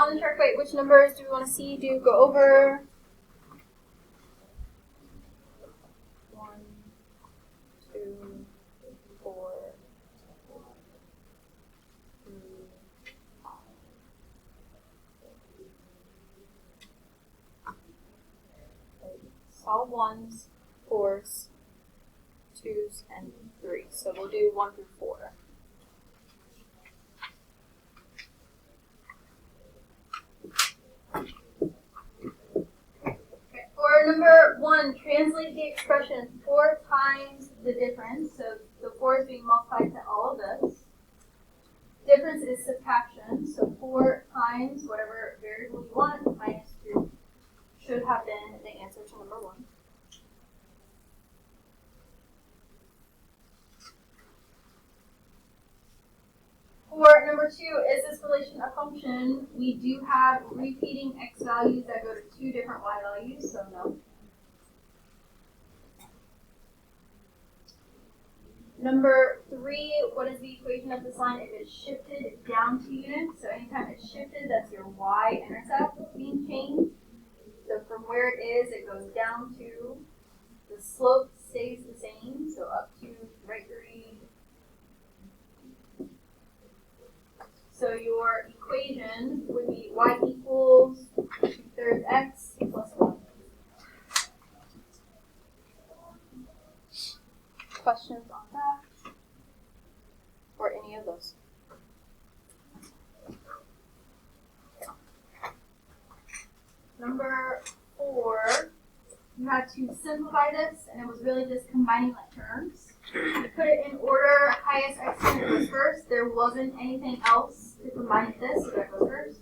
on the chart, which numbers do we want to see? Do go over? 1, 2, 4, 3. Solve 1s, 4s, 2s, and 3. So we'll do 1 through 4. For number 1, translate the expression 4 times the difference. So the 4 is being multiplied to all of this. Difference is subtraction. So 4 times whatever variable you want minus 2 should have been the answer to number 1. For number 2, is this relation a function? We do have repeating x values that go to 2 different y values, so no. Number 3, what is the equation of this line if it's shifted down 2 units? So anytime it's shifted, that's your y-intercept being changed. So from where it is, it goes down 2. The slope stays the same, so up to right 3. So your equation would be y equals 2/3 x plus 1. Questions on that? Or any of those? Number 4, you had to simplify this, and it was really just combining like terms. To put it in order, highest exponent was first. There wasn't anything else to combine with this, so that goes first.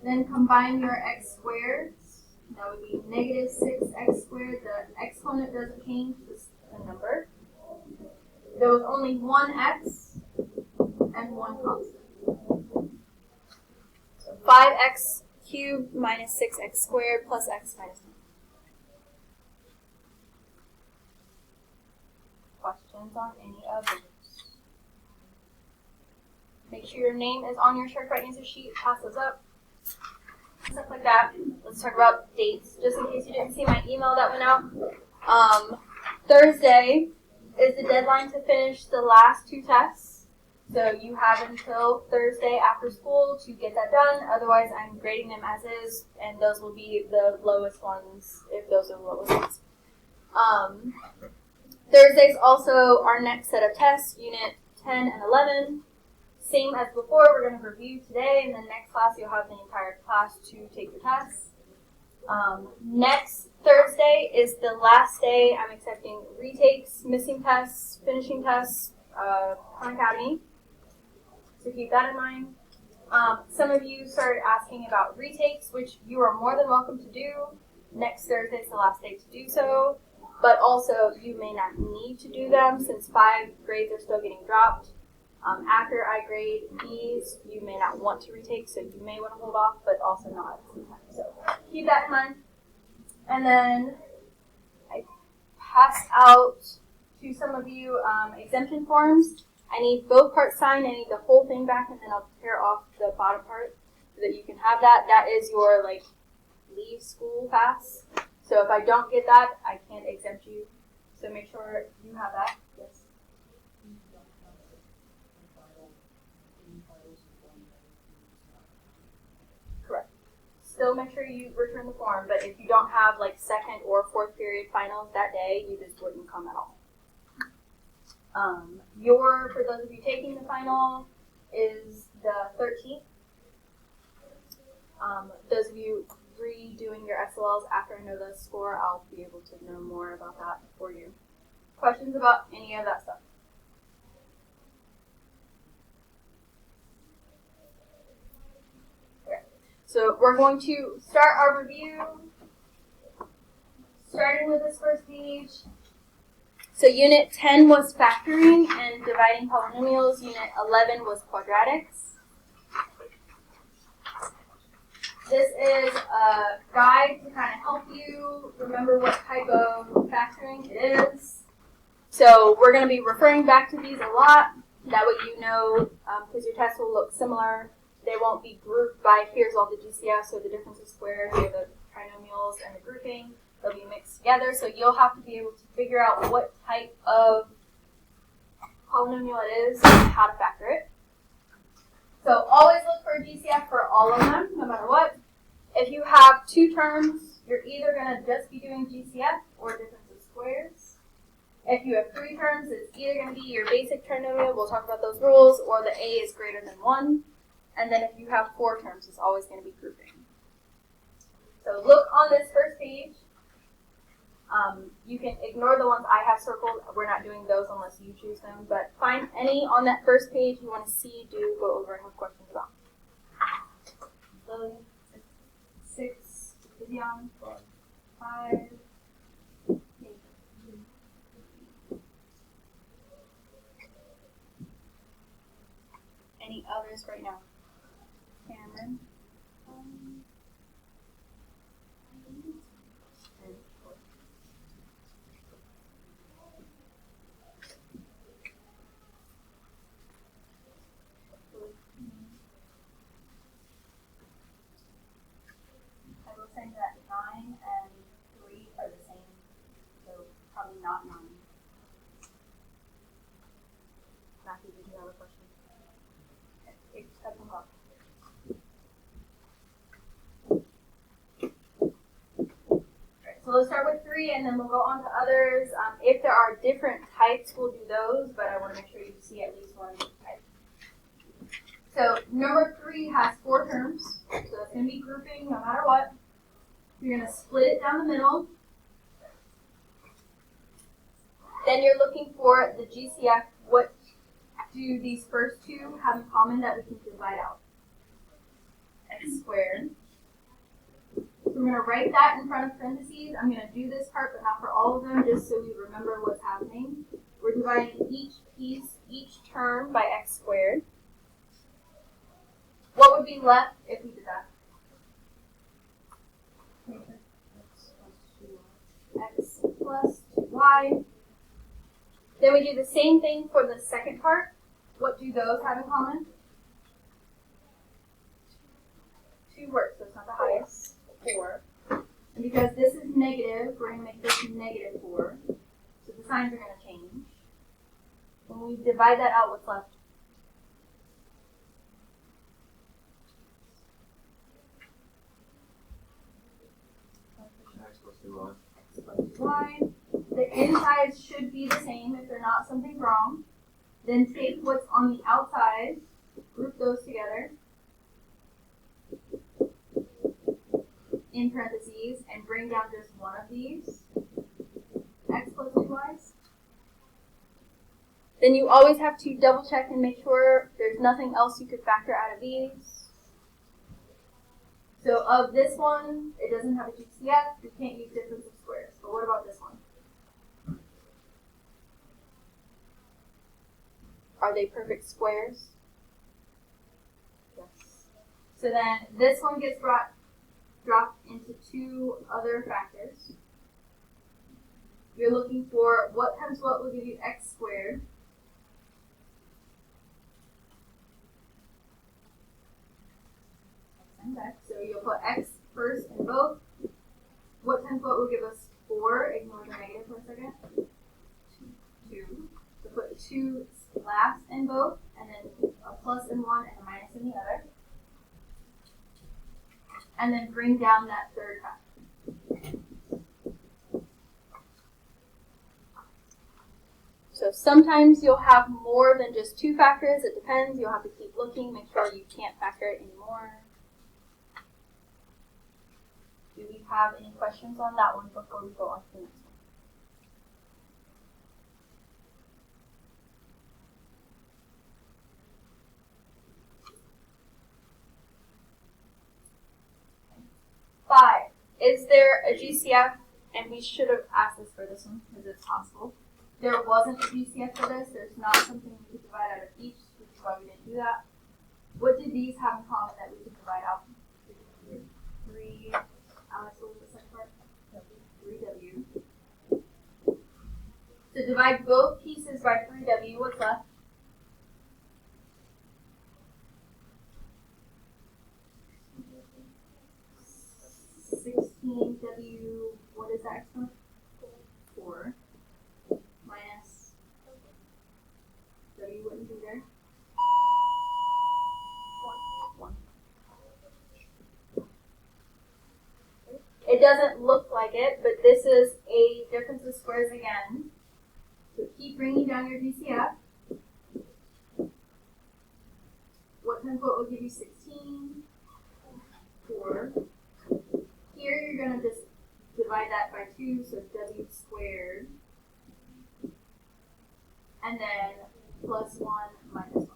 Then combine your x squareds. That would be negative 6x squared. The exponent doesn't change the number. There was only one x and one constant. So 5x cubed minus 6x squared plus x minus 1. Questions on any of those? Make sure your name is on your short answer sheet. Pass those up. Stuff like that. Let's talk about dates, just in case you didn't see my email that went out. Thursday is the deadline to finish the last 2 tests. So you have until Thursday after school to get that done. Otherwise, I'm grading them as is, and those will be the lowest ones if those are the lowest ones. Thursday's also our next set of tests, Unit 10 and 11. Same as before, we're going to review today, and then next class you'll have the entire class to take the tests. Next Thursday is the last day I'm accepting retakes, missing tests, finishing tests, Khan Academy. So keep that in mind. Some of you started asking about retakes, which you are more than welcome to do. Next Thursday is the last day to do so. But also, you may not need to do them since 5 grades are still getting dropped. After I grade these, you may not want to retake, so you may want to hold off, but also not at the same time. So keep that in mind. And then I passed out to some of you exemption forms. I need both parts signed. I need the whole thing back, and then I'll tear off the bottom part so that you can have that. That is your leave school pass. So if I don't get that, I can't exempt you. So make sure you have that. Yes. Correct. Still make sure you return the form, but if you don't have second or fourth period finals that day, you just wouldn't come at all. For those of you taking the final, is the 13th. Those of you redoing your SLLs after I know the score, I'll be able to know more about that for you. Questions about any of that stuff? Okay. So we're going to start our review, starting with this first page. So Unit 10 was factoring and dividing polynomials. Unit 11 was quadratics. This is a guide to kind of help you remember what type of factoring it is. So we're going to be referring back to these a lot. That way you know, because your test will look similar. they won't be grouped by here's all the GCFs, so the difference of squares, or the trinomials, and the grouping. They'll be mixed together, so you'll have to be able to figure out what type of polynomial it is and how to factor it. So always look for a GCF for all of them, no matter what. If you have two terms, you're either going to just be doing GCF or difference of squares. If you have three terms, it's either going to be your basic trinomial, we'll talk about those rules, or the A is greater than 1. And then if you have four terms, it's always going to be grouping. So look on this first page. You can ignore the ones I have circled. We're not doing those unless you choose them. But find any on that first page you want to see, do, go over, and have questions about. Lily, 6, Vivian, 5. Any others right now? Cameron? I will say that 9 and 3 are the same, so probably not 9. Matthew, did you have a question? So let's start with 3, and then we'll go on to others. If there are different types, we'll do those, but I want to make sure you see at least one type. So number 3 has 4 terms, so it's going to be grouping no matter what. You're going to split it down the middle. Then you're looking for the GCF. What do these first two have in common that we can divide out? X squared. So we're going to write that in front of parentheses. I'm going to do this part, but not for all of them, just so we remember what's happening. We're dividing each piece, each term by x squared. What would be left if we did that? X plus 2y. Then we do the same thing for the second part. What do those have in common? 2 works, so it's not the highest. 4. And because this is negative, we're going to make this negative 4. So the signs are going to change. When we divide that out, what's left? X plus 2y. X plus y. The insides should be the same. If they're not, something's wrong. Then take what's on the outside, group those together in parentheses, and bring down just one of these, x plus 2y's. Then you always have to double check and make sure there's nothing else you could factor out of these. So of this one, it doesn't have a GCF, you can't use difference of squares. But what about this one? Are they perfect squares? Yes. So then this one gets dropped into 2 other factors. You're looking for what times what will give you x squared. So you'll put x first in both. What times what will give us 4? Ignore the negative for a second. 2. So put 2 last in both, and then a plus in one and a minus in the other. And then bring down that third factor. So sometimes you'll have more than just 2 factors. It depends. You'll have to keep looking, make sure you can't factor it anymore. Do we have any questions on that one before we go on to the next one? Is there a GCF? And we should have asked this for this one because it's possible. There wasn't a GCF for this. There's not something we could divide out of each, which is why we didn't do that. What did these have in common that we could divide out? 3. Alex, what was the second part? 3W. So divide both pieces by 3W. What's left? doesn't look like it, but this is a difference of squares again. So keep bringing down your GCF. What times what will give you 16? 4. Here you're going to just divide that by 2, so w squared. And then plus 1 minus 1.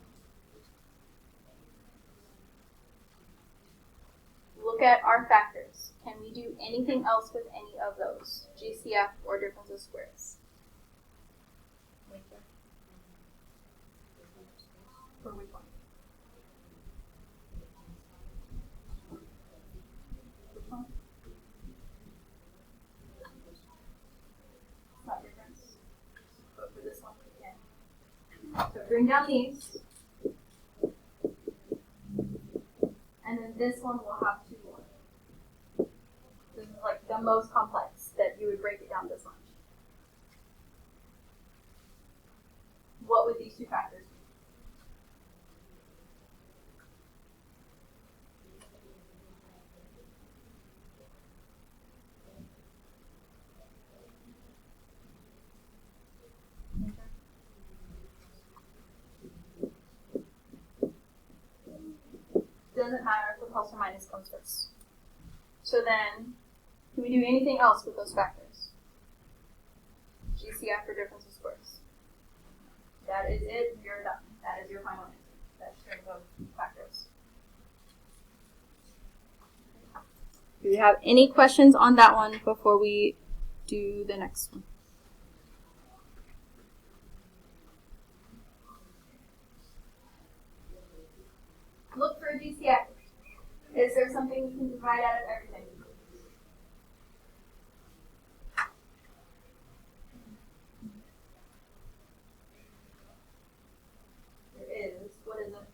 Look at our factors. Can we do anything else with any of those? GCF or difference of squares? For which one? Which one? Not difference. But for this one, we can. So bring down these. And then this one will have 2 more. This is like the most complex that you would break it down this much. What would these 2 factors be? Doesn't matter if the plus or minus comes first. So then, can we do anything else with those factors? GCF or difference of squares. That is it. You're done. That is your final answer. That's in terms of factors. Do you have any questions on that one before we do the next one? Look for a GCF. Is there something you can divide out of everything? There is. What is it?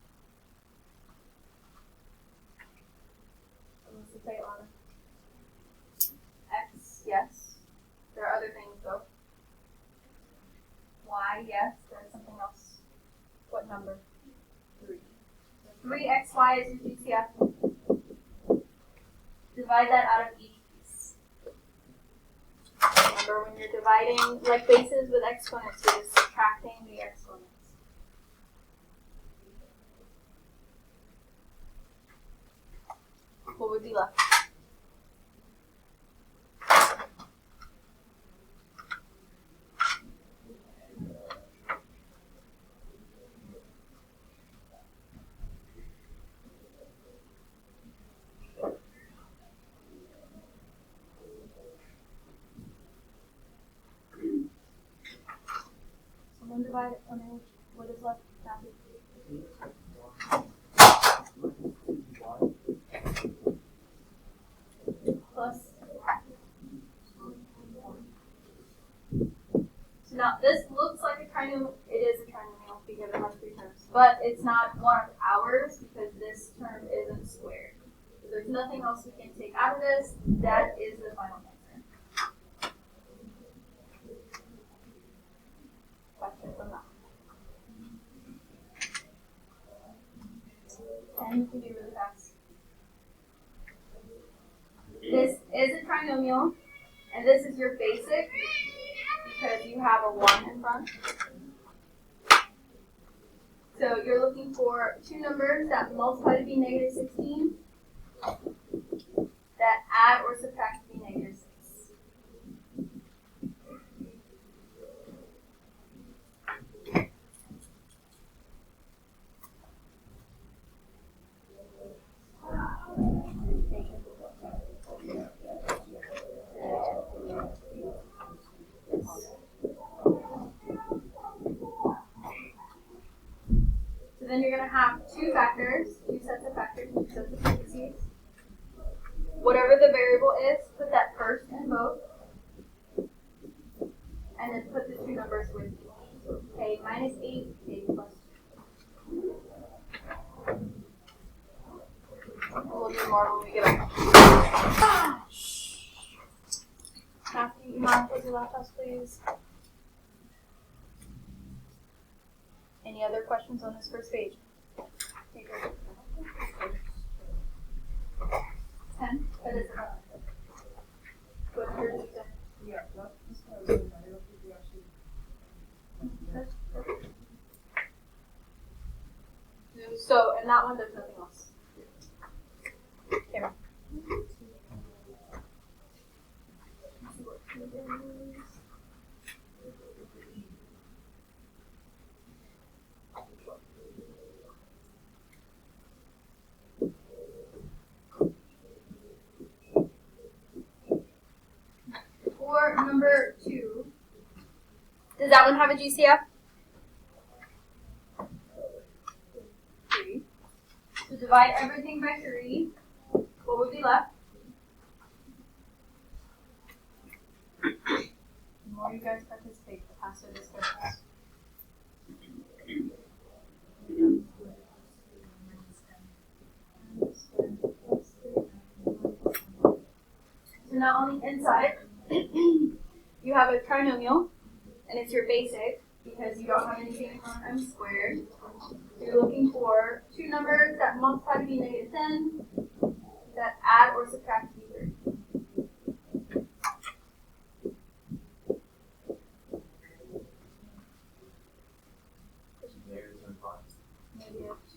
What's the say on it? X, yes. There are other things though. Y, yes. There's something else. What number? 3. 3xy is your GCF. Divide that out of each piece. Remember, when you're dividing like bases with exponents, you're just subtracting the exponents. What would be left? Divide it on each. What is left? Plus. So now this looks like a trinomial. It is a trinomial because it has 3 terms, but it's not one of ours because this term isn't squared. So there's nothing else we can take out of this. That is the final answer. From that. And you can do really fast. This is a trinomial, and this is your basic because you have a 1 in front. So you're looking for 2 numbers that multiply to be negative 16, that add or subtract to be negative 6. So then you're going to have 2 factors, 2 sets of factors, 2 sets of parentheses. Whatever the variable is, put that first in both. And then put the 2 numbers with each. So k minus 8, k plus 2. We'll do more when we get back. Matthew, you mind close your laptops, please? Any other questions on this first page? 10? That is number 2. Does that one have a GCF? 3. So divide everything by 3. What would be left? The more you guys participate, the faster this goes. So now on the inside, you have a trinomial, and it's your basic because you don't have anything on m squared. So you're looking for 2 numbers that multiply to be -10, that add or subtract to be 30.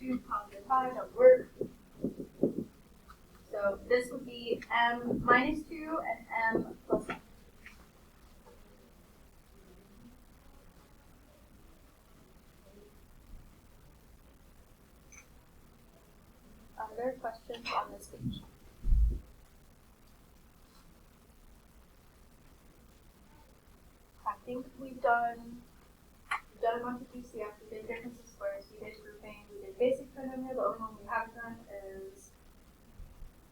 -2, +5 don't work. So this would be m minus 2 and m plus 1. Other questions on this page? I think we've done a bunch of GCF, we did difference of squares, we did grouping, we did basic trinomial. The only one we haven't done is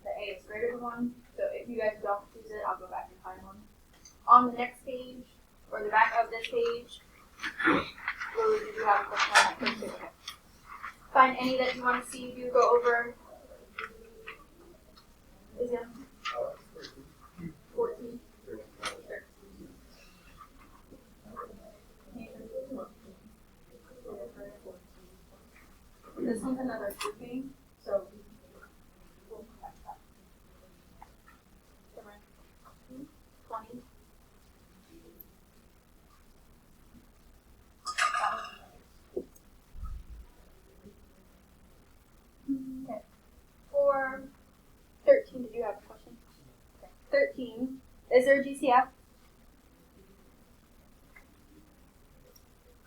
the a is greater than 1. So if you guys don't choose it, I'll go back and find one. On the next page, or the back of this page, Lily, did you have a question on that first page? Okay. Find any that you want to see you go over. Is it 14? This one's another grouping, so we'll come back to that. 20. Okay. For 13, did you have a question? Okay. 13, is there a GCF?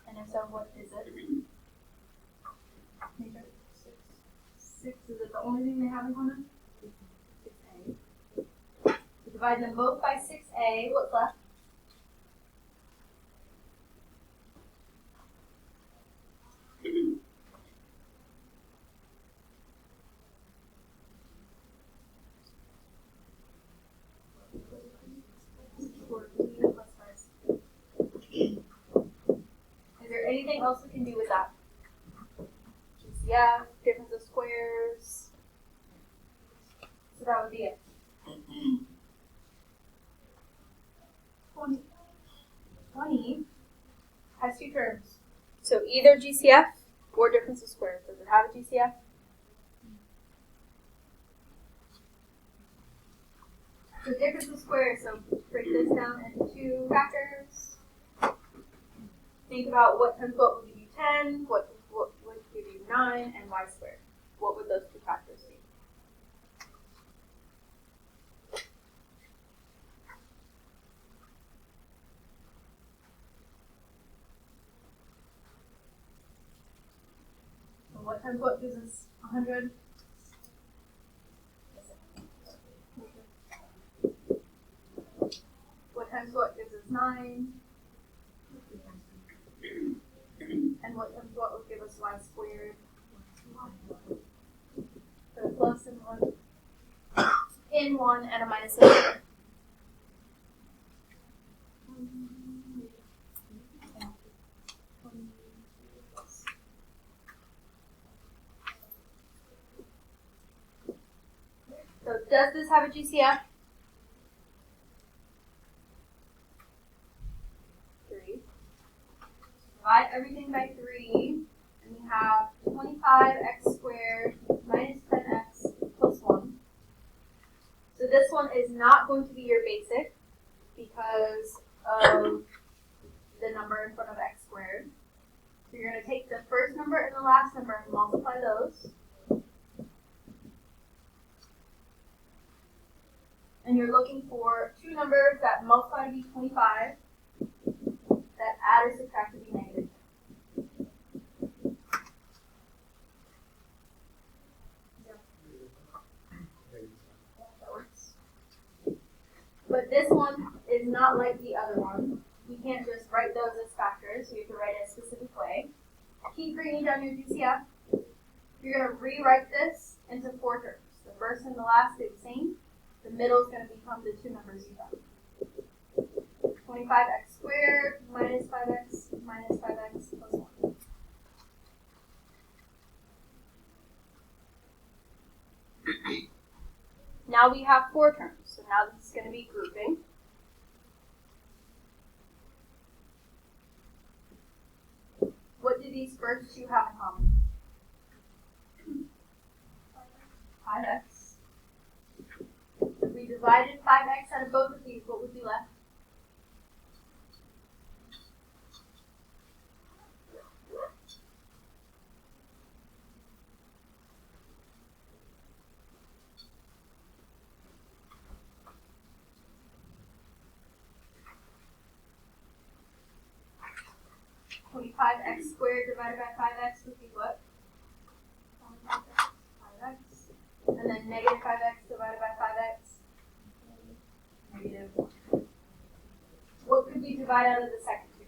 And if so, what is it? 6, is it the only thing they have in common? 6a. So divide them both by 6a, what's left? Is there anything else we can do with that? GCF, difference of squares. So that would be it. 20 has 2 terms. So either GCF or difference of squares. Does it have a GCF? So difference of squares, so break this down into 2 factors. Think about what times what would give you 10, what would give you 9, and y squared. What would those 2 factors be? So what times what gives us 100? What times what gives us 9? And what times what will give us y squared? So a plus and 1 in 1 and a minus in 1. So does this have a GCF? 3. Divide everything by 3, and we have 25x squared minus 10x plus 1. So this one is not going to be your basic because of the number in front of x squared. So you're going to take the first number and the last number and multiply those. And you're looking for 2 numbers that multiply to be 25, that add or subtract to be negative. That works. But this one is is not like the other one. You can't just write those as factors. You have to write it a specific way. Keep bringing down your GCF. You're going to rewrite this into 4 terms. The first and the last stay the same. The middle is going to become the 2 numbers you found. 25x squared minus 5x plus 1. Now we have 4 terms. So now this is going to be grouping. What do these first 2 have in common? 5x. If we divided 5x out of both of these, what would be left? X squared divided by 5x would be what? 5x. And then negative 5x divided by 5x? Negative 1. What could we divide out of the second 2?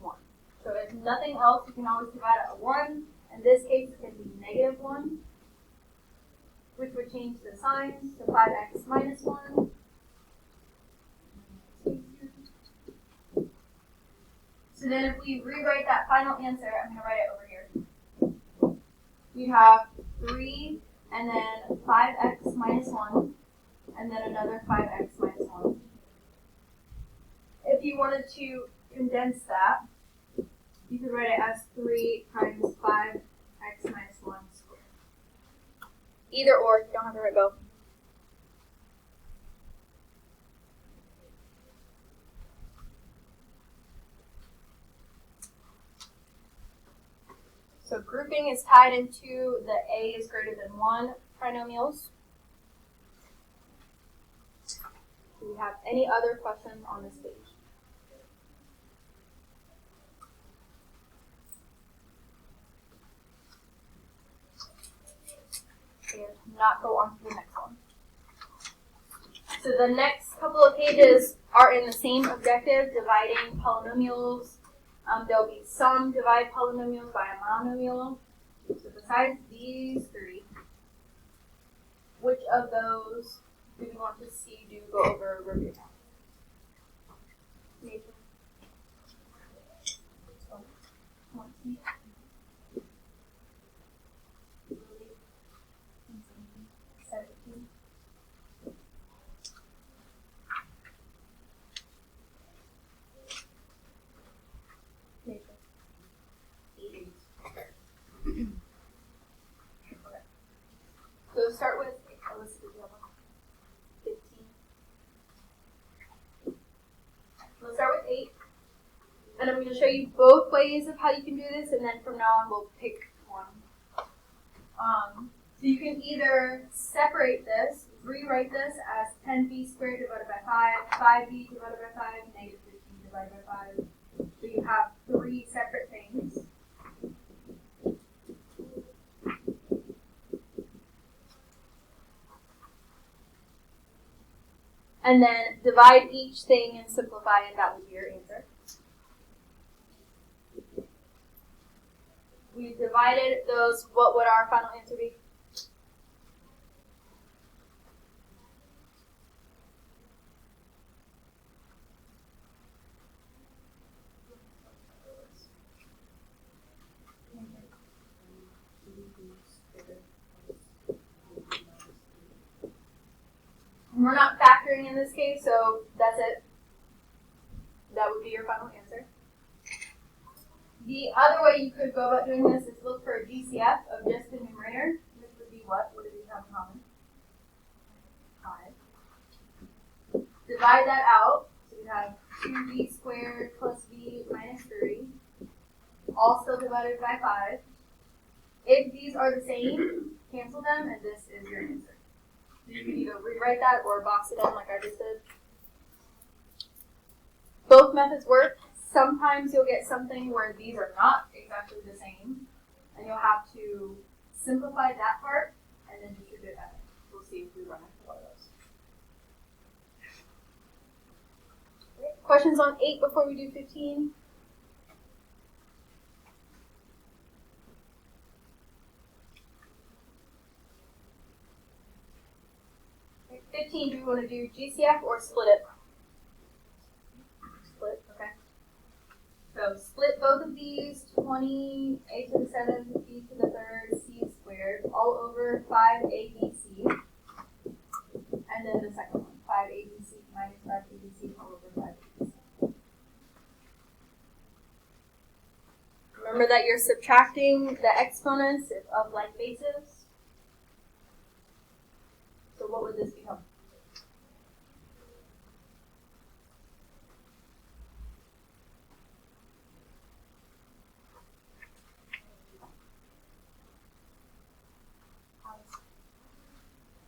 1. So if nothing else, you can always divide out a 1. In this case, it's going to be negative 1, which would change the signs to 5x minus 1. So then if we rewrite that final answer, I'm going to write it over here. You have 3 and then 5x minus 1 and then another 5x minus 1. If you wanted to condense that, you could write it as 3 times 5x minus 1 squared. Either or, you don't have to write both. So grouping is tied into the a is greater than 1 trinomials. Do we have any other questions on this page? Okay, not go on to the next one. So the next couple of pages are in the same objective, dividing polynomials. There'll be some divide polynomials by a monomial. So besides these 3, which of those do we want to see do go over review? Nathan? So start with, let's see, 15. Let's start with 8. And I'm going to show you both ways of how you can do this, and then from now on we'll pick one. So you can either separate this, rewrite this as 10b squared divided by 5, 5b divided by 5, negative 15 divided by 5. So you have 3 separate things. And then divide each thing and simplify, and that would be your answer. We divided those, what would our final answer be? We're not factoring in this case, so that's it. That would be your final answer. The other way you could go about doing this is look for a GCF of just the numerator, which would be what? What do these have in common? 5. Divide that out, so you have 2b squared plus b minus 3, all still divided by 5. If these are the same, cancel them, and this is your answer. You can either rewrite that or box it in like I just did. Both methods work. Sometimes you'll get something where these are not exactly the same, and you'll have to simplify that part and then distribute that. We'll see if we run into one of those. Questions on 8 before we do 15? Okay, 15, do we want to do GCF or split it? Split, okay. So split both of these, 20, a to the 7th, b to the 3rd, c squared, all over 5abc. And then the second one, 5abc minus 5abc all over 5abc. Remember that you're subtracting the exponents of like bases. So what would this become?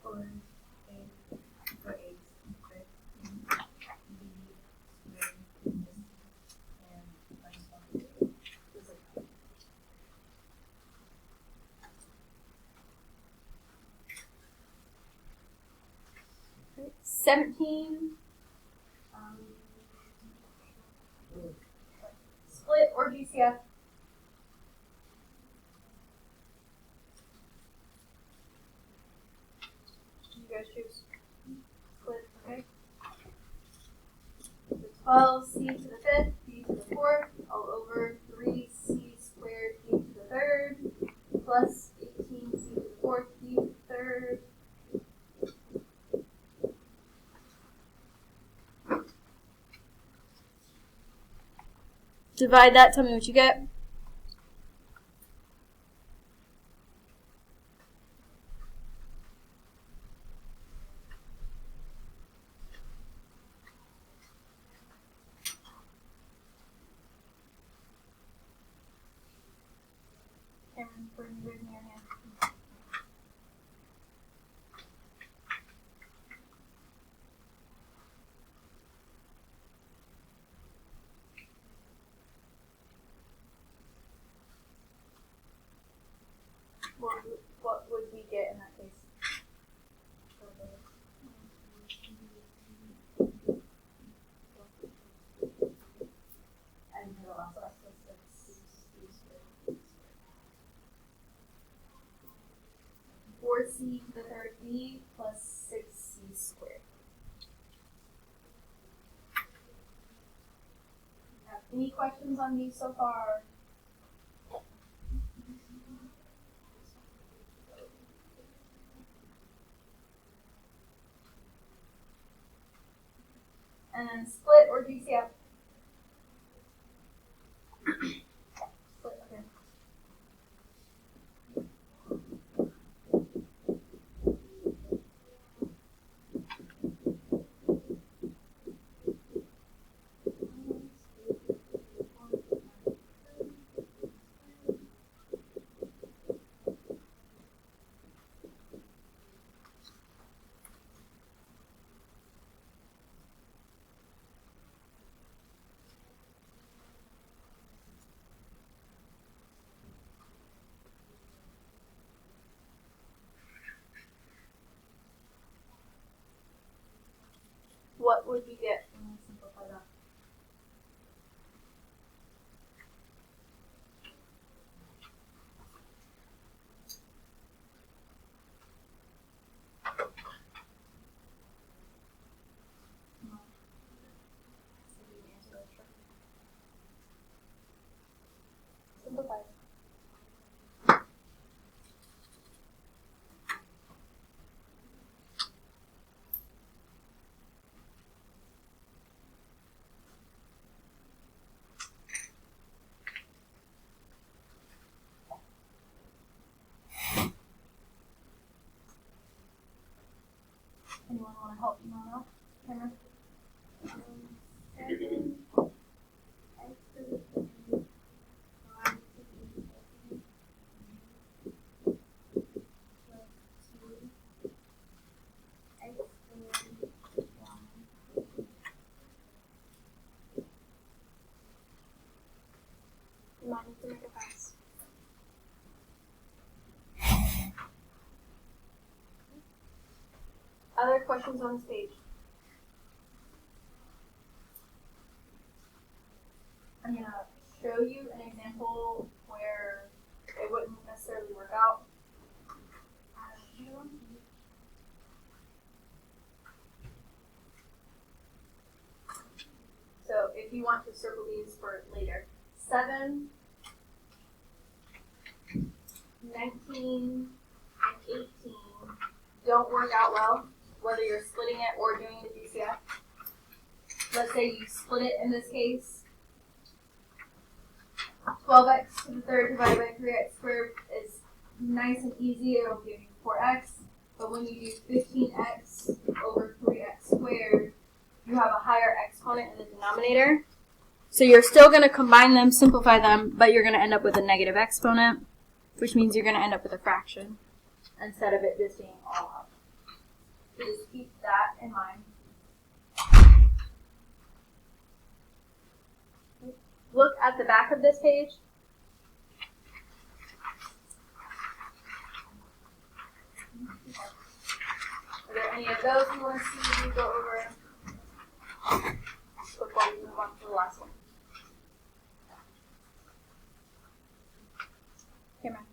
Okay. 17. Split or GCF? You guys choose. Split, okay. So 12c to the 5th, b to the 4th, all over 3c squared b to the 3rd, plus 18c to the 4th, b to the 3rd. Divide that, tell me what you get. Cameron, for you raising your hand. What would we get in that case? And middle also, so 4c to the 3rd b plus 6c squared. Any questions on these so far? And then split or GCF? Split, okay. What would you get when we simplify that? No. So you answer that, sure. Simplify it. Anyone want to help me out? Cameron? 7 x to the 3, 5 to the 2, plus 2 x squared 1. You might need to make a pass. Other questions on this page? I'm going to show you an example where it wouldn't necessarily work out. So if you want to circle these for later, 7, 19, and 18 don't work out well, whether you're splitting it or doing the GCF. Let's say you split it in this case. 12x to the third divided by 3x squared is nice and easy. It'll give you 4x. But when you do 15x over 3x squared, you have a higher exponent in the denominator. So you're still going to combine them, simplify them, but you're going to end up with a negative exponent, which means you're going to end up with a fraction instead of it just being all up. So just keep that in mind. Look at the back of this page. Are there any of those you want to see me go over before we move on to the last one? Here, man.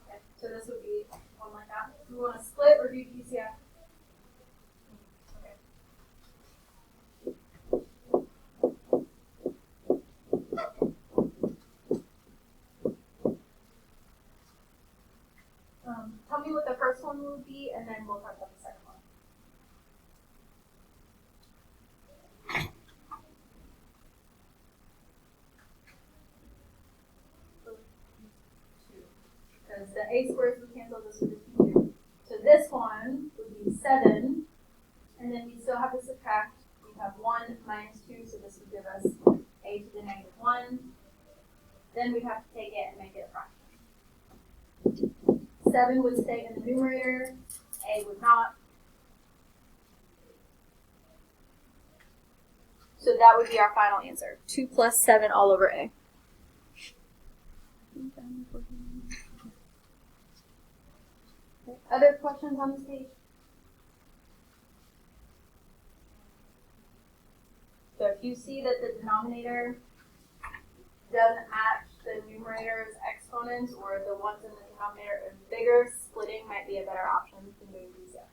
Okay, so this would be one like that. Do we want to split or do GCF? Tell me what the first one would be, and then we'll talk about the second one. Because the a squares would cancel, this would just be 2. So this one would be 7, and then we still have to subtract. We have 1 minus 2, so this would give us a to the negative 1. Then we'd have to take it and make it a fraction. 7 would stay in the numerator, a would not. So that would be our final answer. 2 plus 7 all over a. Other questions on this page? So if you see that the denominator doesn't match the numerator's exponents, or the ones in the denominator are bigger, splitting might be a better option than doing GCF.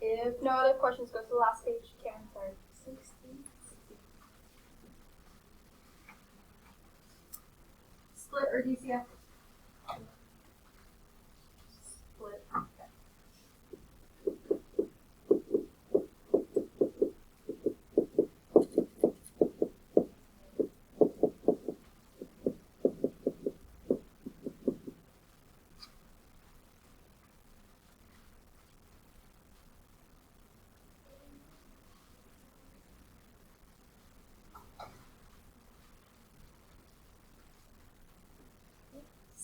If no other questions, go to the last page. Karen, sorry. 60. Split or GCF? Split. Okay.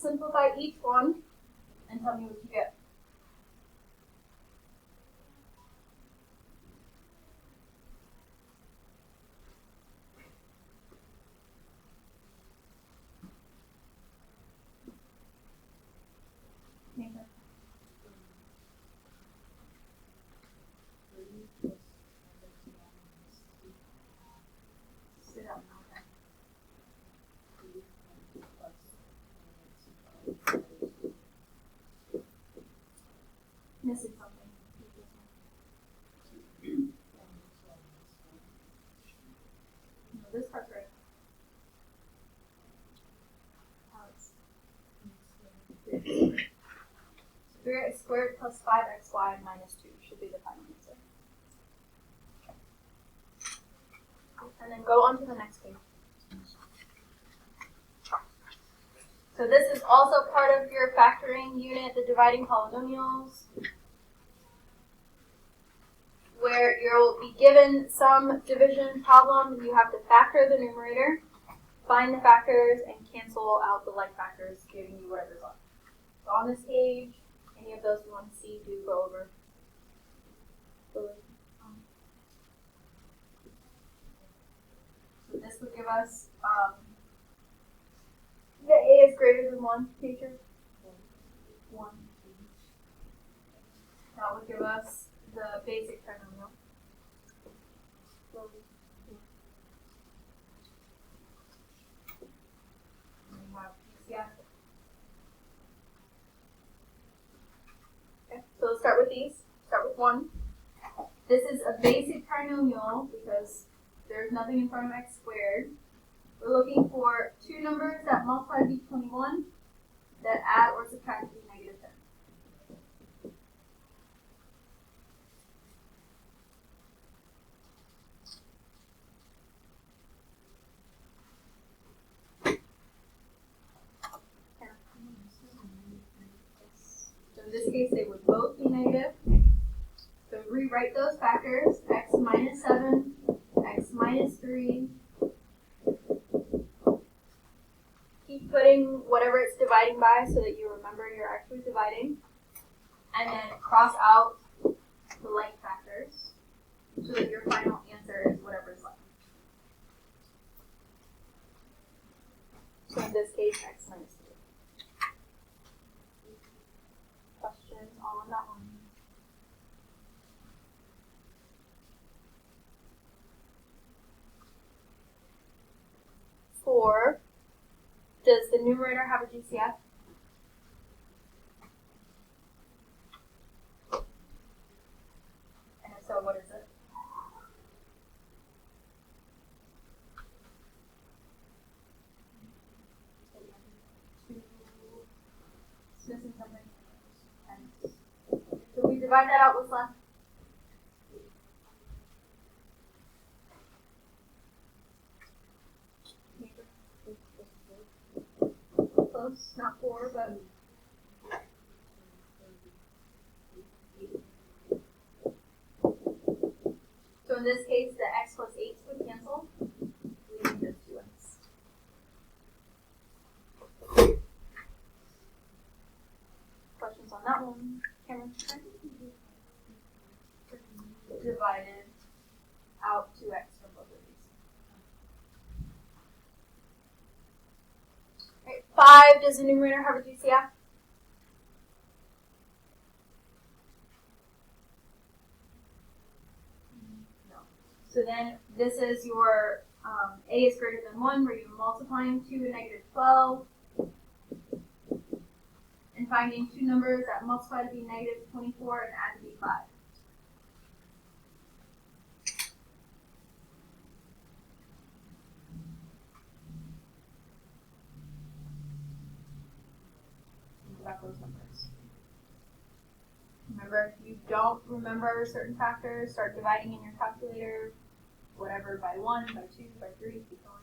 Simplify each one and tell me what you get. Nathan. Sit down. Missing something. No, this part's right. 3x squared plus 5xy minus 2 should be the final answer. And then go on to the next page. So this is also part of your factoring unit, the dividing polynomials, where you'll be given some division problem and you have to factor the numerator, find the factors, and cancel out the like factors, giving you whatever's left. So on this page, any of those you want to see, do go over. So this would give us the a is greater than 1, teacher? 1. That would give us the basic trinomial. And we have PCF. Okay, so let's start with these. Start with 1. This is a basic trinomial because there's nothing in front of x squared. We're looking for 2 numbers that multiply to be 21 that add or subtract to be negative 10. So in this case, they would both be negative. So rewrite those factors, x minus 7, x minus 3. Keep putting whatever it's dividing by so that you remember you're actually dividing. And then cross out the like factors so that your final answer is whatever is left. So in this case, x minus 3. Questions on that one? Four. Does the numerator have a GCF? And if so, what is it? It's missing something. So we divide that out, what's left? Close, not 4, but so in this case, the x plus 8 would cancel, leaving just 2x. Questions on that one? Cameron? Divided out 2x from both of these. Okay, 5, does the numerator have a GCF? No. So then this is your a is greater than 1, where you're multiplying 2 to negative 12, and finding 2 numbers that multiply to be negative 24 and add to be 5. About those numbers. Remember, if you don't remember certain factors, start dividing in your calculator, whatever, by 1, by 2, by 3, keep going.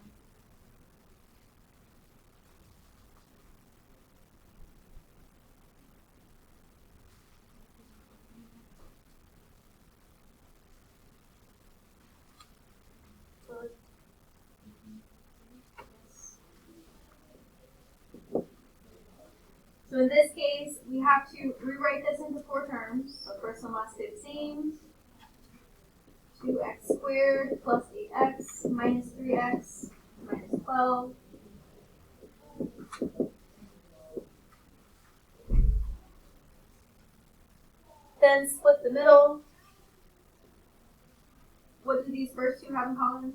So in this case, we have to rewrite this into 4 terms. So first and last stay the same. 2x squared plus 8x minus 3x minus 12. Then split the middle. What do these first 2 have in common?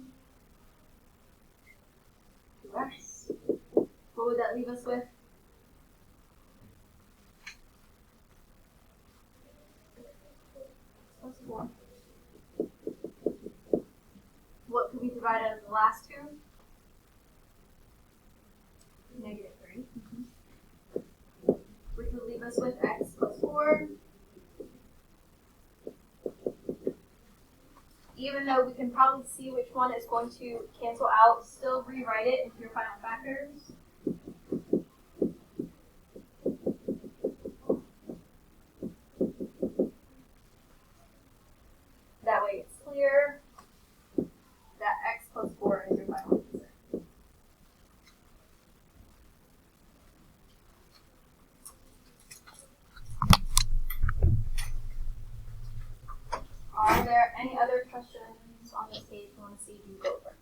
2x. What would that leave us with? Plus 4. What could we divide out of the last 2? Negative 3. Which would leave us with x plus 4. Even though we can probably see which one is going to cancel out, still rewrite it into your final factors. That way it's clear that x plus 4 is your final answer. Are there any other questions on this page you want to see you go over?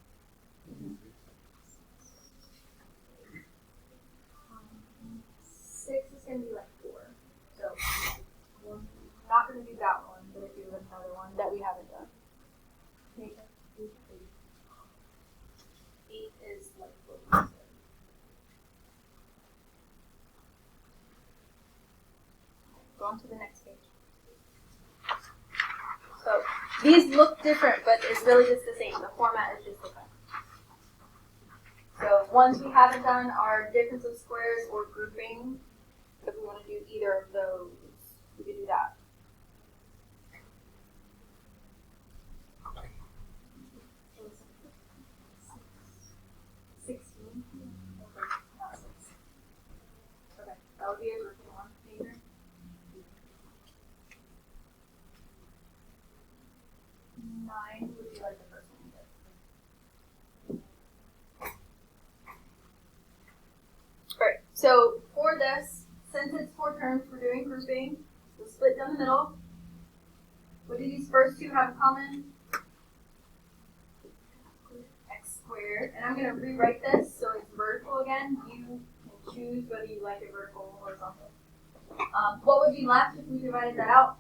These look different, but it's really just the same. The format is just different. So ones we haven't done are difference of squares or grouping. If we want to do either of those, we could do that. Okay, that would be a grouping one. Either. 9 would be like the first one we did. Alright, so for this, since it's 4 terms, we're doing grouping. We'll split down the middle. What do these first two have in common? X squared. And I'm going to rewrite this so it's vertical again. You can choose whether you like it vertical or horizontal. What would be left if we divided that out?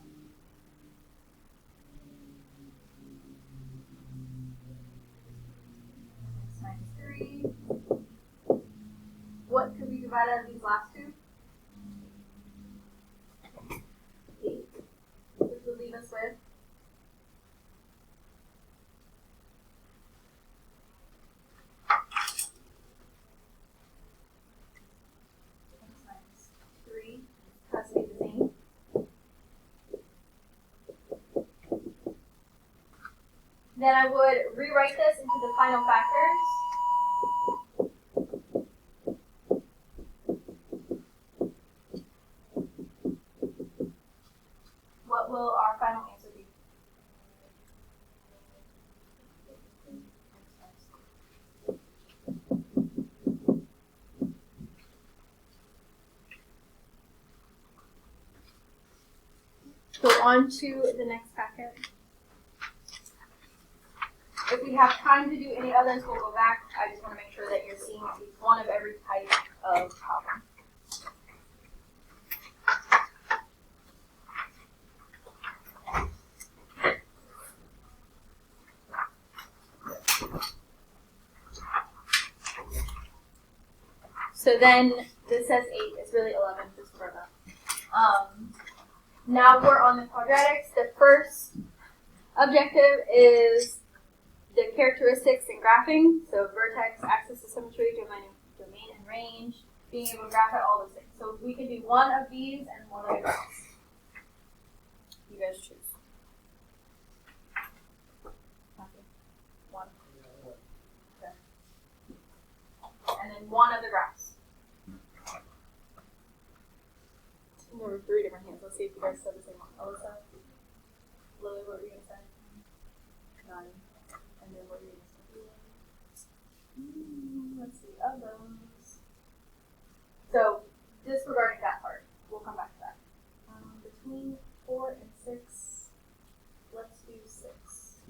X minus 3. What could we divide out of these last two? 8. Which would leave us with? X minus 3 has to be the same. Then I would rewrite this into the final factors. What will our final answer be? Go on to the next packet. If we have time to do any others, we'll go back. I just want to make sure that you're seeing at least one of every type of problem. So then this says 8, it's really 11, just for that. Now we're on the quadratics. The first objective is the characteristics in graphing. So vertex, axis of symmetry, domain and range, being able to graph out all those things. So we can do one of these and one of the graphs. You guys choose. One. Okay. And then one of the graphs. There were 3 different hands. Let's see if you guys said the same one. Alyssa? Lily, what were you going to say? 9. And then what were you going to say? Let's see. Others. So, disregarding that part. We'll come back to that. Between 4 and 6, let's do 6.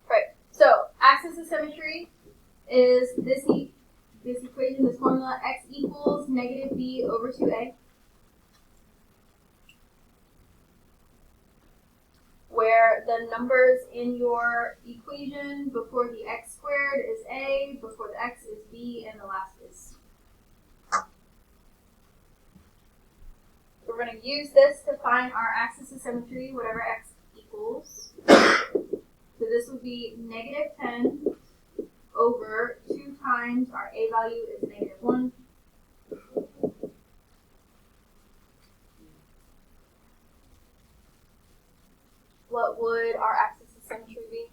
Right. So, axis of symmetry is this equation, this formula, x equals negative b over 2a, where the numbers in your equation before the x squared is a, before the x is b, and the last is c. We're going to use this to find our axis of symmetry, whatever x equals. So this would be negative 10 over 2 times our a value is negative 1. What would our axis of symmetry be?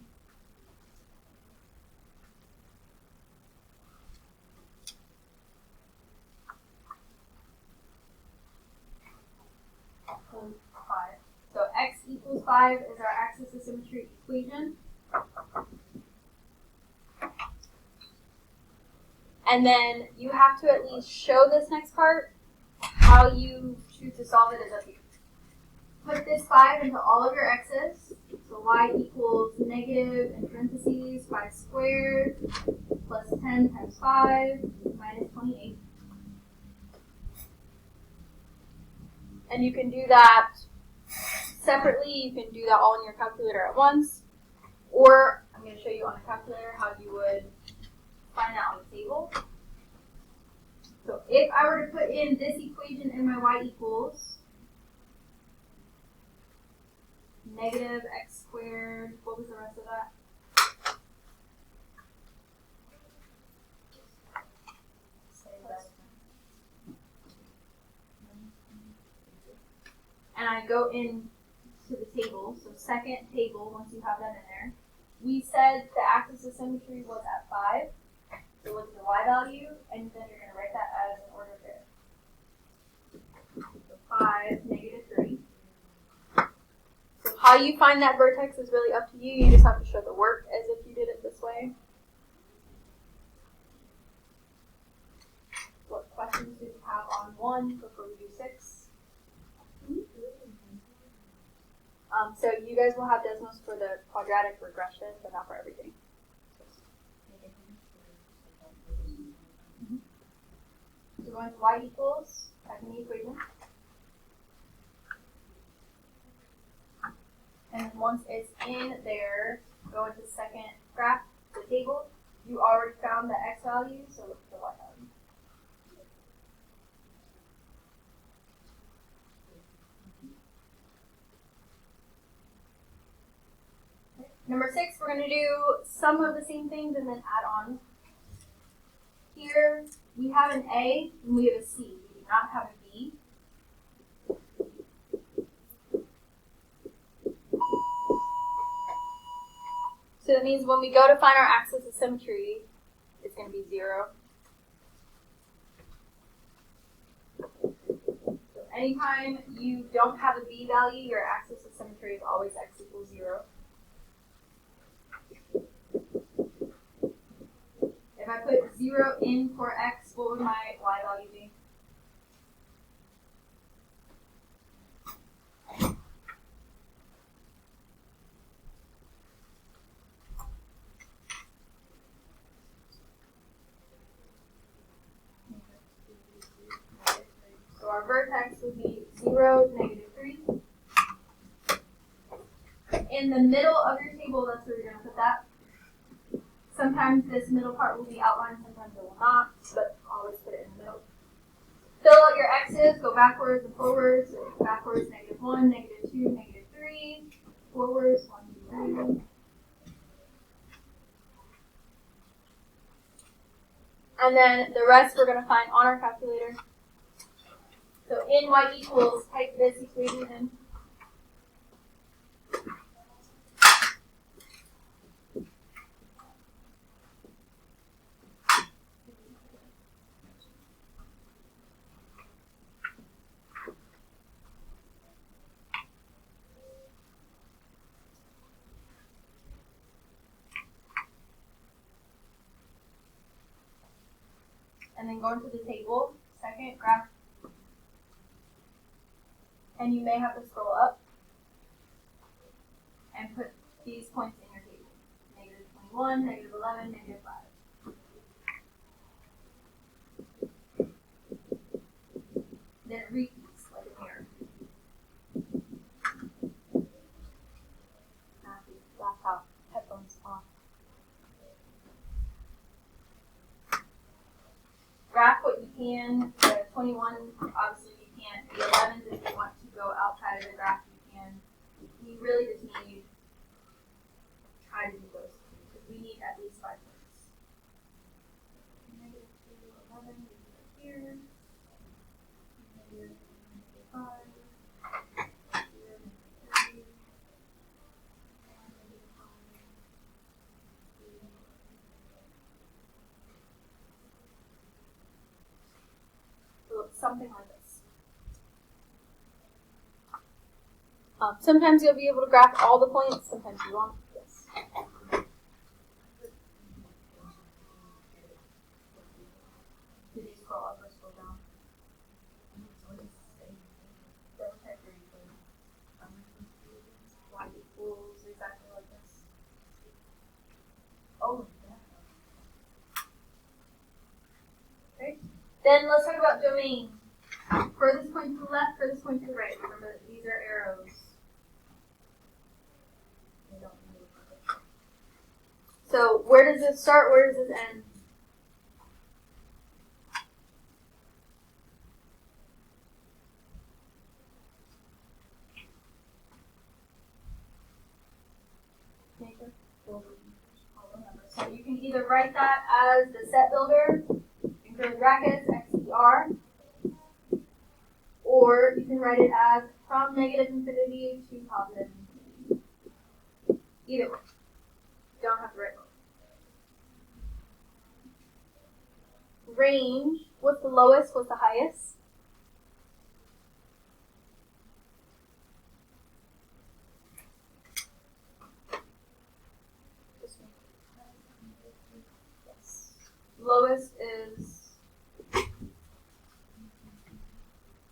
Five. So x equals 5 is our axis of symmetry equation. And then you have to at least show this next part. How you choose to solve it is up to you. Put this 5 into all of your x's. So y equals negative, in parentheses, 5 squared, plus 10 times 5, minus 28. And you can do that separately. You can do that all in your calculator at once. Or I'm going to show you on a calculator how you would find that on the table. So if I were to put in this equation in my y equals, negative x squared. What was the rest of that? And I go in to the table, so second table, once you have that in there. We said the axis of symmetry was at 5. So look at the y value, and then you're going to write that as an order pair. So 5, negative 3. So how you find that vertex is really up to you. You just have to show the work as if you did it this way. What questions do you have on 1 before we do 6? So you guys will have Desmos for the quadratic regression, but not for everything. So going to y equals, type in the equation. And then once it's in there, go into second graph, the table. You already found the x value, so look at the y value. Number 6, we're going to do some of the same things and then add on. Here, we have an A and we have a C. We do not have a B. So that means when we go to find our axis of symmetry, it's going to be 0. So anytime you don't have a B value, your axis of symmetry is always x equals 0. If I put 0 in for x, what would my y value be? So our vertex would be 0, negative 3. In the middle of your table, that's where you're going to put that. Sometimes this middle part will be outlined, sometimes it will not, but always put it in the middle. Fill out your x's, go backwards and forwards. So backwards, negative 1, negative 2, negative 3. Forwards, 1, 2, 3. And then the rest we're going to find on our calculator. So in y equals, type this equation in. And then go into the table, second graph. And you may have to scroll up and put these points in your table. Negative 21, negative 11, negative 5. Then it repeats like a mirror. Laptop, headphones off. Graph what you can. The 21, obviously you can't. The 11s, if you want to go outside of the graph, you can. We really just need try to do those because we need at least 5 points. Negative 2, 11, here. Negative 5. Here, negative 3. Something like this. Sometimes you'll be able to graph all the points, sometimes you won't. Yes. Did you scroll up or scroll down? Y equals exactly like this. Oh, yeah. Okay. Then let's talk about domain. Furthest point to the left, furthest point to the right. Remember that these are arrows. So where does this start? Where does this end? So you can either write that as the set builder, in curly brackets, XER, or you can write it as from negative infinity to positive infinity. Either way. You don't have to write both. Range, what's the lowest, what's the highest? Yes. Lowest is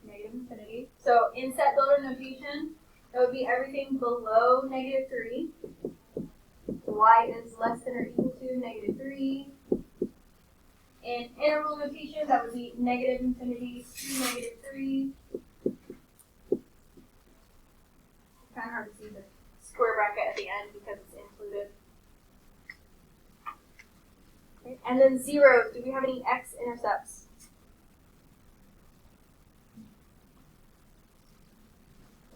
negative infinity. So in set builder notation, that would be everything below negative 3. So y is less than or equal to negative 3. In interval notation, that would be negative infinity to negative 3. Kind of hard to see the square bracket at the end because it's included. Okay. And then zeros, do we have any x-intercepts?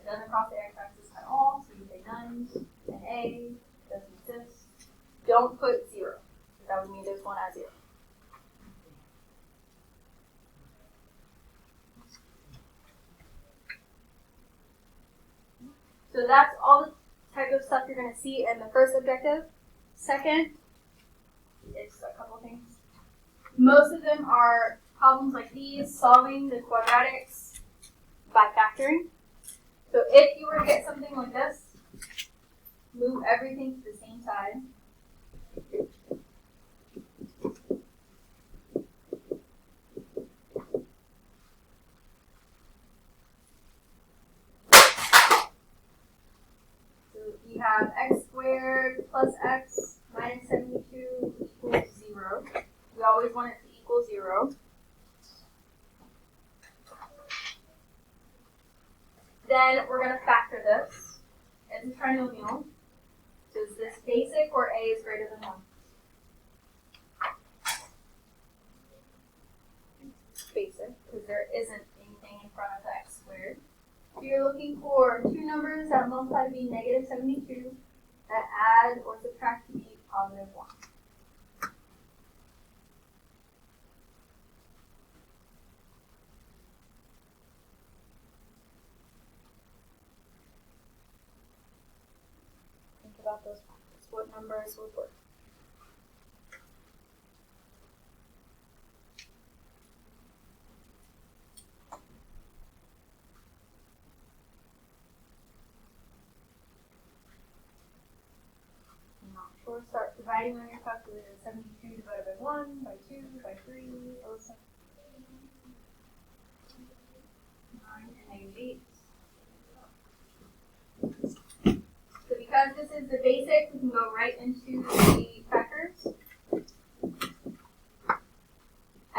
It doesn't cross the x-axis at all, so you say none. And a doesn't exist. Don't put 0, because that would mean there's one at 0. So that's all the type of stuff you're going to see in the first objective. Second, it's a couple things. Most of them are problems like these, solving the quadratics by factoring. So if you were to get something like this, move everything to the same side. You have x squared plus x minus 72 equals 0. We always want it to equal 0. Then we're going to factor this. It's a trinomial. So is this basic or a is greater than 1? Basic, because there isn't anything in front of the x squared. So you're looking for two numbers that multiply to be negative 72, that add or subtract to be positive 1. Think about those factors. What numbers would work? Or start dividing on your calculator. 72 divided by 1, by 2, by 3, 07, 9, and negative 8. So because this is the basic, we can go right into the factors.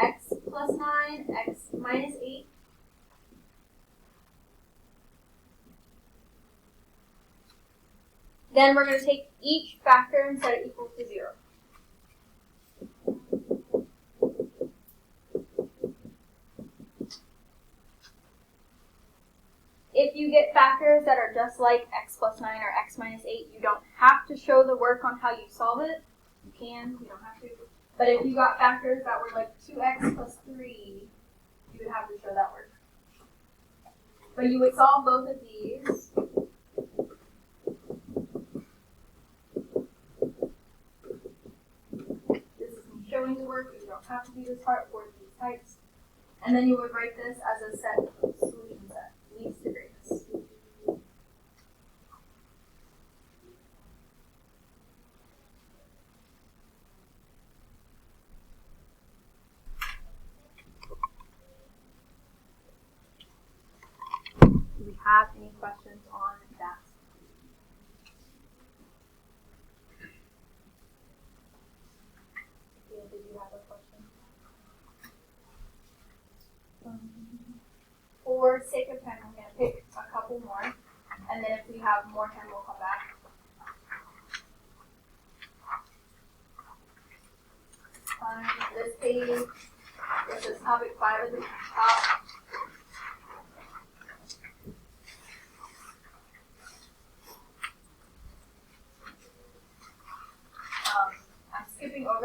X plus 9, x minus 8. Then we're going to take each factor and set it equal to 0. If you get factors that are just like x plus 9 or x minus 8, you don't have to show the work on how you solve it. You can, you don't have to. But if you got factors that were like 2x plus 3, you would have to show that work. But you would solve both of these. Showing the work, you don't have to do this part for these types. And then you would write this as a set, solution set, least to greatest. Do we have any questions on that? Did you have a question? For sake of time, I'm going to pick a couple more, and then if we have more time, we'll come back. This page, this is topic 5 at the top.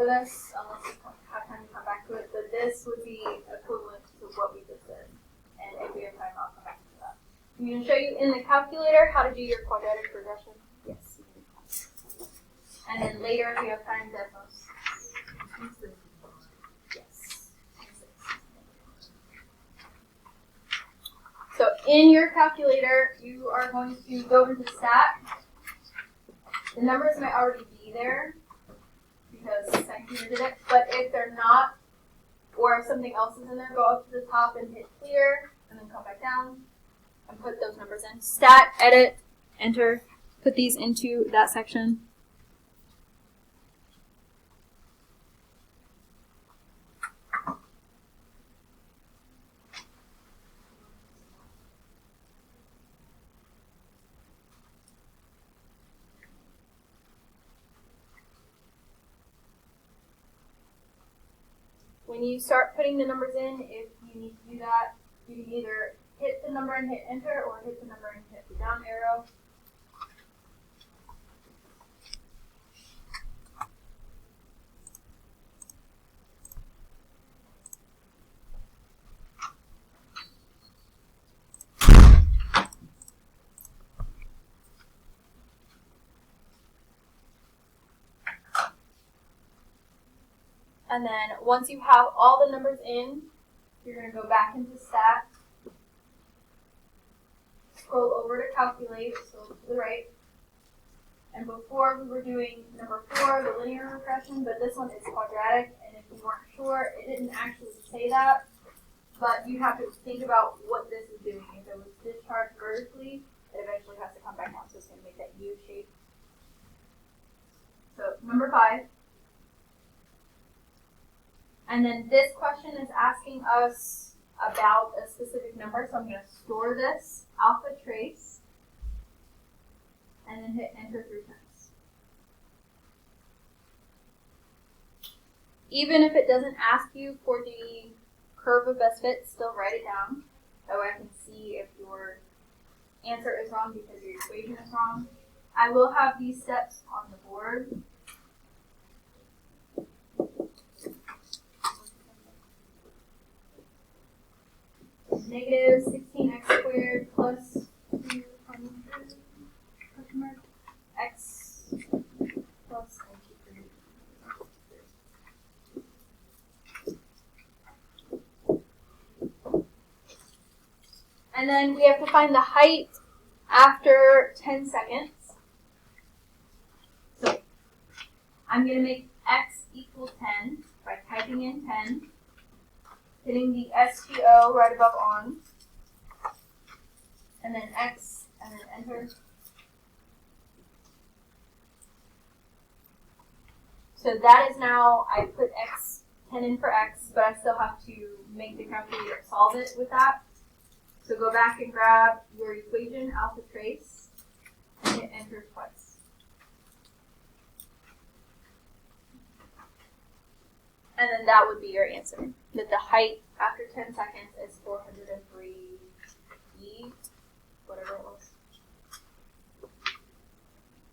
over this unless you have time to come back to it, but this would be equivalent to what we just did. And if we have time, I'll come back to that. I'm going to show you in the calculator how to do your quadratic progression. Yes. And then later, if you have time, Desmos. Yes. So in your calculator, you are going to go into stat. The numbers might already be there because Sankina did it, but if they're not, or if something else is in there, go up to the top and hit clear, and then come back down and put those numbers in. Stat, edit, enter, put these into that section. When you start putting the numbers in, if you need to do that, you can either hit the number and hit enter, or hit the number and hit the down arrow. And then once you have all the numbers in, you're going to go back into stat, scroll over to calculate, so to the right. And before we were doing number 4, the linear regression, but this one is quadratic, and if you weren't sure, it didn't actually say that, but you have to think about what this is doing. If it was discharged vertically, it eventually has to come back down, so it's going to make that U shape. So number 5. And then this question is asking us about a specific number, so I'm going to store this, alpha trace, and then hit enter 3 times. Even if it doesn't ask you for the curve of best fit, still write it down. That way I can see if your answer is wrong because your equation is wrong. I will have these steps on the board. Negative 16x squared plus 200 x plus 93. And then we have to find the height after 10 seconds. So I'm going to make x equal 10 by typing in 10. Hitting the STO right above on, and then X, and then enter. So that is now, I put X, 10 in for X, but I still have to make the calculator solve it with that. So go back and grab your equation, alpha trace, and hit enter twice. And then that would be your answer. That the height after 10 seconds is 403 feet, whatever it was.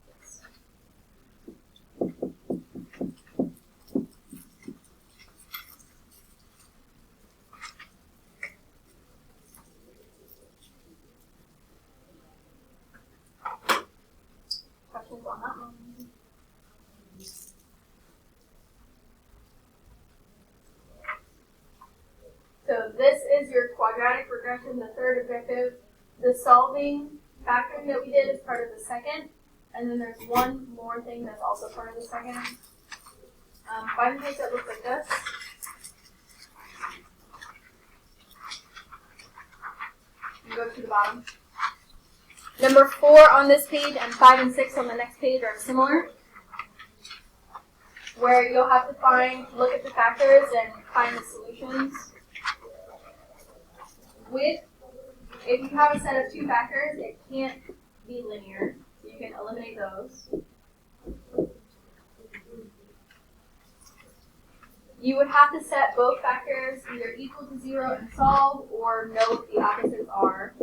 Yes. Questions on that one? So this is your quadratic regression, the third objective. The solving factoring that we did is part of the second. And then there's one more thing that's also part of the second. Find a page that looks like this. And go to the bottom. Number 4 on this page and 5 and 6 on the next page are similar. Where you'll have to look at the factors and find the solutions. If you have a set of 2 factors, it can't be linear, so you can eliminate those. You would have to set both factors either equal to 0 and solve, or know what the opposites are.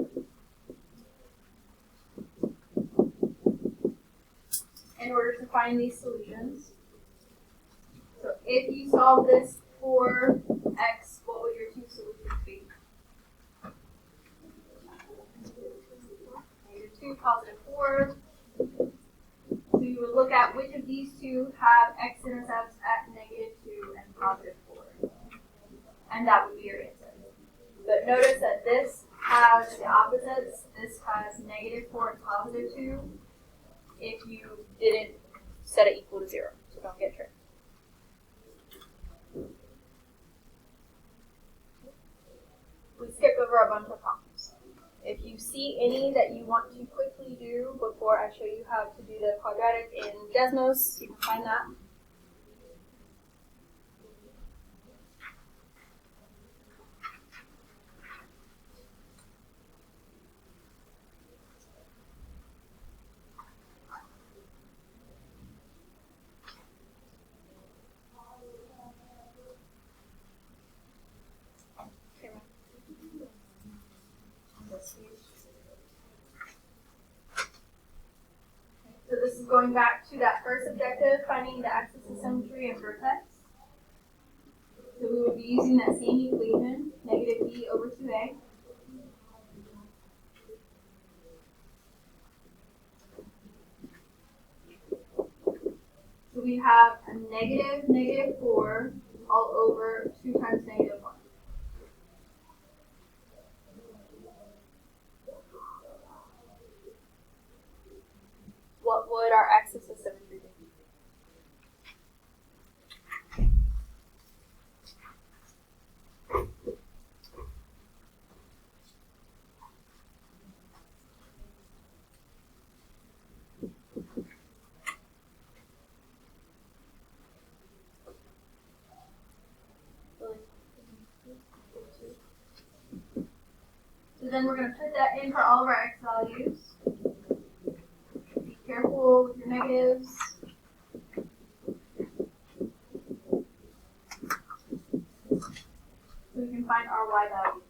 In order to find these solutions. So if you solve this for x, what would your two solutions be? -2, +4. So you would look at which of these two have x-intercepts at -2 and +4. And that would be your answer. But notice that this has the opposites. This has -4 and +2 if you didn't set it equal to 0. So don't get tricked. We skipped over a bunch of problems. If you see any that you want to quickly do before I show you how to do the quadratic in Desmos, you can find that. So this is going back to that first objective, finding the axis of symmetry and vertex. So we would be using that same equation, -b over 2a. So we have a -4 all over 2 times -1. What would our axis of symmetry be? So then we're going to put that in for all of our x values. Be careful with your negatives. So we can find our y value.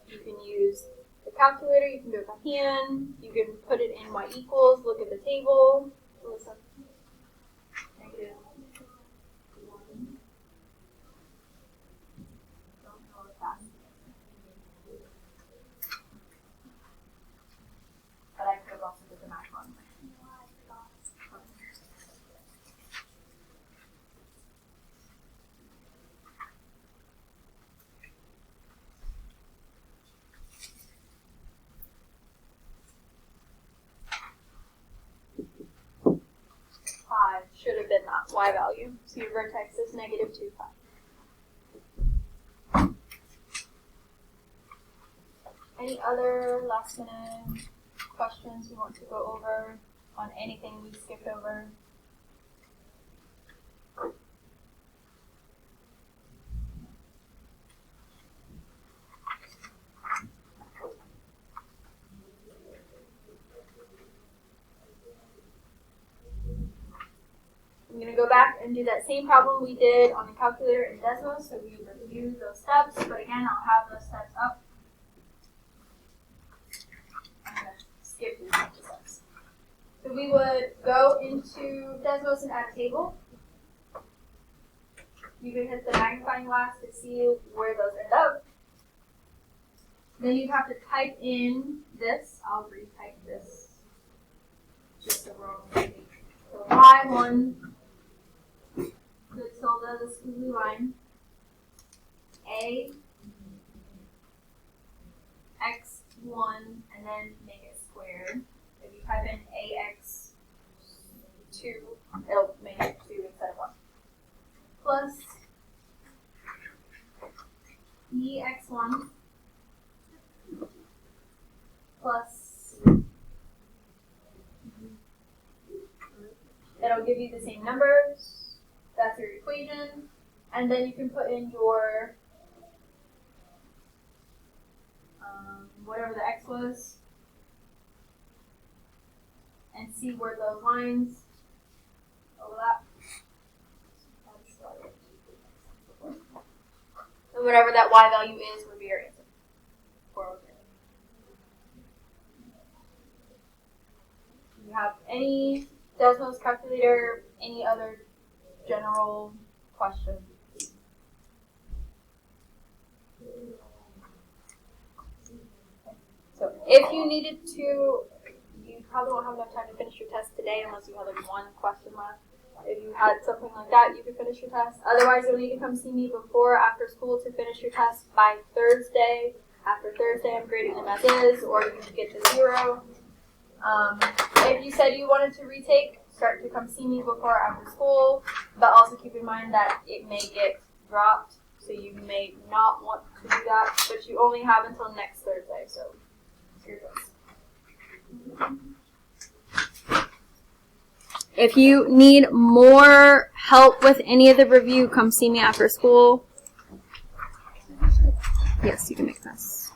You can use the calculator, you can do it by hand, you can put it in y equals, look at the table. Listen. -1. Don't know if that's but I could have also did the math wrong. Should have been that y value. So your vertex is -2, 5. Any other last minute questions you want to go over on anything we skipped over? I'm going to go back and do that same problem we did on the calculator in Desmos, so we reviewed those steps, but again, I'll have those steps up. I'm going to skip these steps. So we would go into Desmos and add a table. You can hit the magnifying glass to see where those end up. Then you have to type in this. I'll retype this just so we're on the same page. So y1, the tilde, the squiggly line, a, x1, and then make it squared. If you type in ax2, it'll make it 2 instead of 1. Plus ex1 plus, it'll give you the same numbers. That's your equation. And then you can put in your, whatever the x was. see where those lines overlap. And whatever that y value is would be your answer. Do you have any Desmos calculator, any other general questions? So if you needed to, you probably won't have enough time to finish your test today unless you have like one question left. If you had something like that, you could finish your test. Otherwise, you'll need to come see me before or after school to finish your test by Thursday. After Thursday, I'm grading them as is, or you can get to 0. If you said you wanted to retake, start to come see me before or after school, but also keep in mind that it may get dropped, so you may not want to do that, but you only have until next Thursday, so here goes. If you need more help with any of the review, come see me after school. Yes, you can make this.